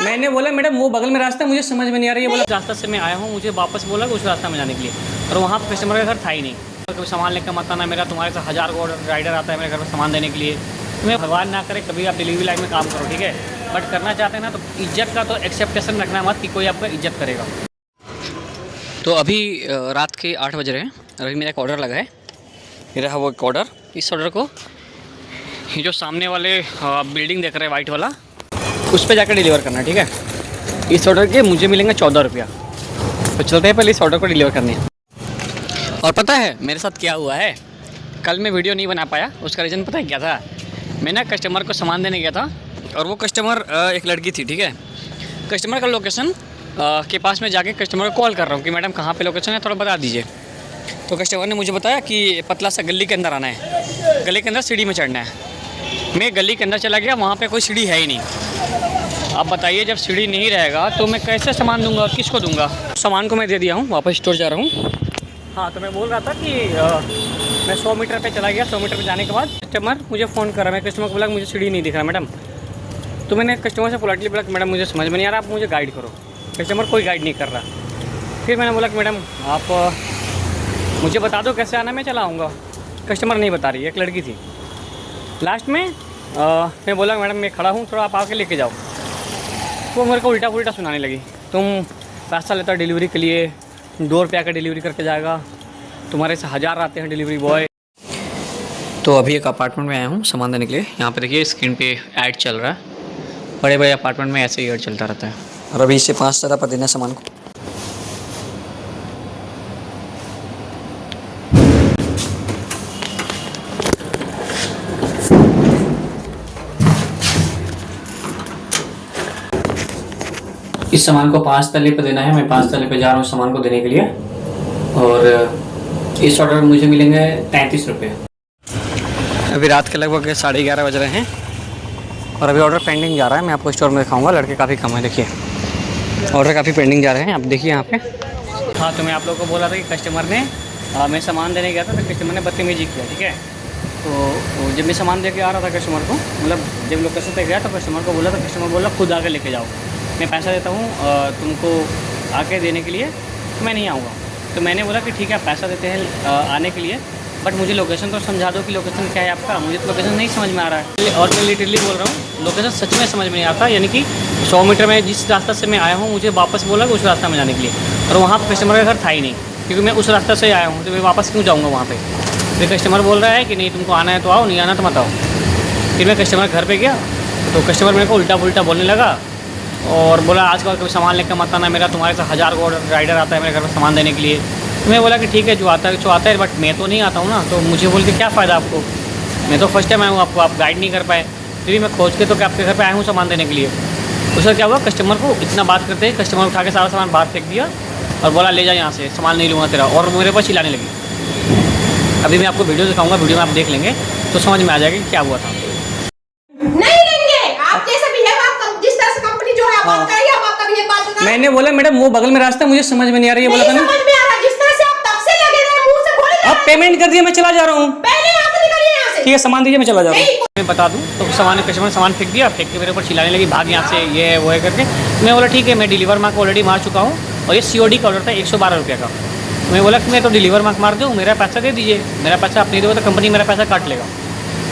मैंने बोला मैडम वो बगल में रास्ता मुझे समझ में नहीं आ रही है। बोला रास्ता से मैं आया हूँ, मुझे वापस बोला कि उस रास्ता में जाने के लिए, और वहाँ पर कस्टमर का घर था ही नहीं। कभी सामान लेकर मत आना, मेरा तुम्हारे साथ 1000 को राइडर आता है मेरे घर में सामान देने के लिए। तुम्हें भगवान ना करे कभी आप डिलीवरी लाइन में काम करो, ठीक है, बट करना चाहते हैं ना तो इज्जत का तो एक्सेप्टेशन रखना मत कि कोई आपका इज्जत करेगा। तो अभी रात के 8 बज रहे हैं, अभी मेरा एक ऑर्डर लगा है। ये रहा वो एक ऑर्डर। इस ऑर्डर को ये जो सामने वाले बिल्डिंग देख रहे हैं वाइट वाला, उस पर जाकर डिलीवर करना है, ठीक है। इस ऑर्डर के मुझे मिलेंगे 14 रुपया। तो चलते हैं पहले इस ऑर्डर को डिलीवर करने। और पता है मेरे साथ क्या हुआ है? कल मैं वीडियो नहीं बना पाया, उसका रीज़न पता है क्या था? मैं ना कस्टमर को सामान देने गया था, और वो कस्टमर एक लड़की थी, ठीक है। कस्टमर का लोकेशन के पास में जाके कस्टमर को कॉल कर रहा हूँ कि मैडम कहाँ पे लोकेशन है, थोड़ा बता दीजिए। तो कस्टमर ने मुझे बताया कि पतला सा गली के अंदर आना है, गली के अंदर सीढ़ी में चढ़ना है। मैं गली के अंदर चला गया, वहाँ पे कोई सीढ़ी है ही नहीं। अब बताइए जब सीढ़ी नहीं रहेगा तो मैं कैसे सामान दूंगा और किसको दूंगा? सामान को मैं दे दिया हूँ, वापस स्टोर जा रहा हूँ। हाँ, तो मैं बोल रहा था कि मैं 100 मीटर पे चला गया। 100 मीटर पे जाने के बाद कस्टमर मुझे फ़ोन करा। मैं कस्टमर को बोला मुझे सीढ़ी नहीं दिख रहा मैडम। तो मैंने कस्टमर से पोलाइटली बोला कि मैडम मुझे समझ में नहीं आ रहा, आप मुझे गाइड करो। कस्टमर कोई गाइड नहीं कर रहा। फिर मैंने बोला कि मैडम आप मुझे बता दो कैसे आना, मैं चला आऊँगा। कस्टमर नहीं बता रही, एक लड़की थी। लास्ट में मैं बोला मैडम मैं खड़ा हूँ, थोड़ा आप आके लेके जाओ। वो मेरे को उल्टा पुल्टा सुनाने लगी, तुम पैसा लेता डिलीवरी के लिए, 2 रुपये का डिलीवरी करके जाएगा, तुम्हारे से 1000 आते हैं डिलीवरी बॉय। तो अभी एक अपार्टमेंट में आया हूँ सामान देने के लिए। यहाँ पे देखिए स्क्रीन पे ऐड चल रहा है। बड़े बड़े अपार्टमेंट में ऐसे ही ऐड चलता रहता है। और अभी इससे 5 तरह पर देना सामान को। इस सामान को 5 तले पे देना है। मैं 5 तले पे जा रहा हूँ सामान को देने के लिए, और इस ऑर्डर में मुझे मिलेंगे 33 रुपये। अभी रात के लगभग 11:30 बज रहे हैं, और अभी ऑर्डर पेंडिंग जा रहा है। मैं आपको स्टोर में दिखाऊंगा, लड़के काफ़ी कम है। देखिए ऑर्डर काफ़ी पेंडिंग जा रहे हैं, आप देखिए यहाँ पे। हाँ, तो मैं आप लोगों को बोला था कि कस्टमर ने मैं सामान देने गया था तो कस्टमर ने बदतमीजी किया, ठीक है। तो जब मैं सामान दे के आ रहा था कस्टमर को, मतलब जब लोकेशन पे गया तो कस्टमर को बोला, तो कस्टमर बोला खुद आके लेके जाओ, मैं पैसा देता हूँ तुमको आके देने के लिए, मैं नहीं आऊँगा। तो मैंने बोला कि ठीक है आप पैसा देते हैं आने के लिए, बट मुझे लोकेशन तो समझा दो कि लोकेशन क्या है आपका। मुझे तो लोकेशन नहीं समझ में आ रहा है, और मैं लिटरली बोल रहा हूँ लोकेशन सच में समझ में नहीं आता। यानी कि 100 मीटर में जिस रास्ता से मैं आया हूँ, मुझे वापस बोला कि उस रास्ता में जाने के लिए, और वहाँ पर कस्टमर का घर था ही नहीं, क्योंकि मैं उस रास्ते से आया हूँ, तो मैं वापस क्यों जाऊँगा वहाँ पर। फिर कस्टमर बोल रहा है कि नहीं तुमको आना है तो आओ, नहीं आना तो मत आओ। फिर मैं कस्टमर घर पर गया तो कस्टमर मेरे को उल्टा पुल्टा बोलने लगा, और बोला आजकल कभी सामान लेकर मत आना, मेरा तुम्हारे साथ 1000 को राइडर आता है मेरे घर में सामान देने के लिए। तो मैं बोला कि ठीक है जो आता है, बट मैं तो नहीं आता हूँ ना, तो मुझे बोल के क्या फ़ायदा आपको, मैं तो फर्स्ट टाइम आया हूँ, आपको आप गाइड नहीं कर पाए। फिर भी मैं खोज के तो क्या आपके घर पे आया हूँ सामान देने के लिए। उसका क्या हुआ, कस्टमर को इतना बात करते हैं कस्टमर उठा के सारा सामान बाहर फेंक दिया, और बोला ले जा यहाँ से, सामान नहीं लूँगा तेरा, और मेरे पास चिल्लाने लगी। अभी मैं आपको वीडियो दिखाऊँगा, वीडियो में आप देख लेंगे तो समझ में आ जाएगा कि क्या हुआ था। मैंने बोला मैडम वो बगल में रास्ता मुझे समझ में नहीं आ रही है। बोला था ना समझ में आ रहा, जिस तरह से आप तब से लगे रहे मुंह से बोले। अब पेमेंट कर दिया, मैं चला जा रहा हूँ। पहले यहाँ से निकलिए, यहाँ से। ठीक है सामान दीजिए, मैं चला जा रहा हूँ। मैं बता दूँ तो कस्टमर सामान फेंक दिया, फेंक के मेरे ऊपर चिल्लाने लगी भाग यहाँ से, ये वो है करके। मैं बोला ठीक है मैं डिलीवर मार्क ऑलरेडी मार चुका हूँ, और ये COD का ऑर्डर था 112 रुपये का। मैं बोला कि मैं तो डिलीवर मार्क मार दूँ, मेरा पैसा दे दीजिए, मेरा पैसा आप नहीं दोगे तो कंपनी मेरा पैसा काट लेगा।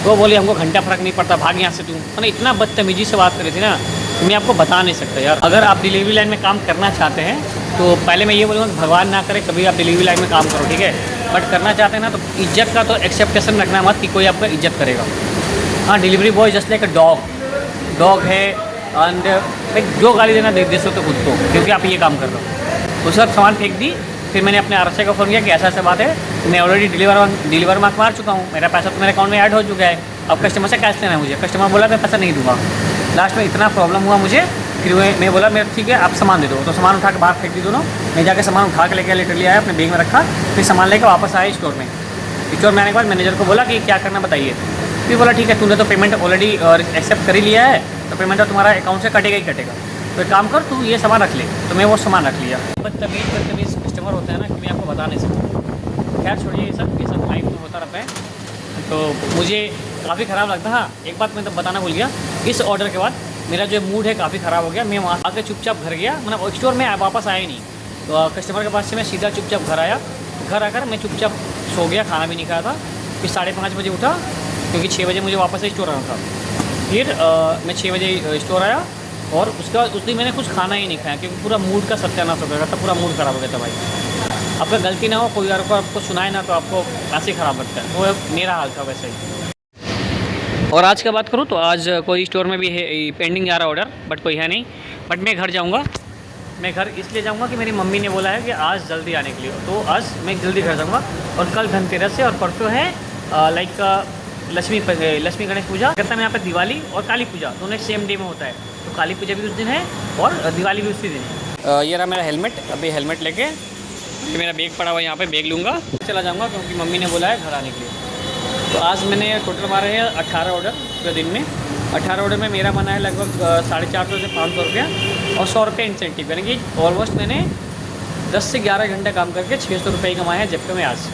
तो बोले हमको घंटा फर्क नहीं पड़ता, भाग यहाँ से तू। मैंने इतना बदतमीजी से बात करी थी ना, मैं आपको बता नहीं सकता यार। अगर आप डिलीवरी लाइन में काम करना चाहते हैं तो पहले मैं ये बोलूँगा कि भगवान ना करे कभी आप डिलीवरी लाइन में काम करो, ठीक है, बट करना चाहते हैं ना तो इज्जत का तो एक्सेप्टेशन रखना मत कि कोई आपका इज्जत करेगा। हाँ, delivery boy just like a dog है, एंड जो गाली देना दे सकते खुद को, क्योंकि आप ये काम कर रहे हो। उस वक्त सामान फेंक दी। फिर मैंने अपने RSI को फ़ोन किया कि ऐसा ऐसा बात है, मैं ऑलरेडी डिलीवर मार्क मार चुका हूँ, मेरा पैसा तो मेरे अकाउंट में ऐड हो चुका है, अब कस्टमर से कैश लेना है मुझे। कस्टमर बोला मैं पैसा नहीं दूंगा। लास्ट में इतना प्रॉब्लम हुआ मुझे, फिर मैं बोला मेरा ठीक है आप सामान दे दो। तो सामान उठा के बाहर फेंक दी दोनों। मैं जाके सामान उठा के लेके लिटरली आया, अपने बैग में रखा, फिर सामान लेकर वापस आया स्टोर में। स्टोर में आने के बाद मैनेजर को बोला कि क्या करना बताइए। फिर बोला ठीक है तूने तो पेमेंट ऑलरेडी एक्सेप्ट कर ही लिया है, तो पेमेंट तो तुम्हारा अकाउंट से कटेगा ही कटेगा, तो एक काम कर तू ये सामान रख ले। तो मैं वो सामान रख लिया। बदतमीज़ कस्टमर होता है ना कि मैं आपको बता नहीं सकता। खैर छोड़िए ये सब लाइफ में होता रहता है। तो मुझे काफ़ी ख़राब लगता। हाँ, एक बात मैं तो बताना भूल गया, इस ऑर्डर के बाद मेरा जो मूड है काफ़ी ख़राब हो गया। मैं वहाँ आके चुपचाप घर गया, मतलब स्टोर में वापस आया ही नहीं। तो कस्टमर के पास से मैं सीधा चुपचाप घर आया। घर आकर मैं चुपचाप सो गया, खाना भी नहीं खाया था। फिर 5:30 बजे उठा, क्योंकि 6 बजे मुझे वापस से स्टोर आना था। फिर मैं 6 बजे स्टोर आया और उसके बाद उस दिन मैंने कुछ खाना ही नहीं खाया, क्योंकि पूरा मूड का सत्यानाश हो गया था, पूरा मूड ख़राब हो गया था भाई। आपका गलती ना हो, कोई और को आपको सुनाए ना, तो आपको ऐसे ही ख़राब लगता है। वो मेरा हाल था वैसे ही। और आज का बात करूँ तो आज कोई स्टोर में भी है पेंडिंग आ रहा ऑर्डर, बट कोई है नहीं। बट मैं घर जाऊँगा। मैं घर इसलिए जाऊँगा कि मेरी मम्मी ने बोला है कि आज जल्दी आने के लिए, तो आज मैं जल्दी घर जाऊँगा। और कल धनतेरस है और परसों है लाइक लक्ष्मी गणेश पूजा। करता है यहाँ पर दिवाली और काली पूजा दोनों सेम डे में होता है। तो काली पूजा भी उस दिन है और दिवाली भी उसी दिन है। ये रहा मेरा हेलमेट। अभी हेलमेट लेके कि मेरा बैग पड़ा हुआ यहाँ पे, बैग लूँगा, चला जाऊँगा, क्योंकि मम्मी ने बोला है घर आने के लिए। तो आज मैंने टोटल मारे हैं 18 ऑर्डर पूरे दिन में। 18 ऑर्डर में मेरा बना है लगभग 450 से 500 रुपया और 100 रुपये इंसेंटिव, यानी कि ऑलमोस्ट मैंने 10 से 11 घंटे काम करके 600 रुपये कमाए हैं जेब पे में आज।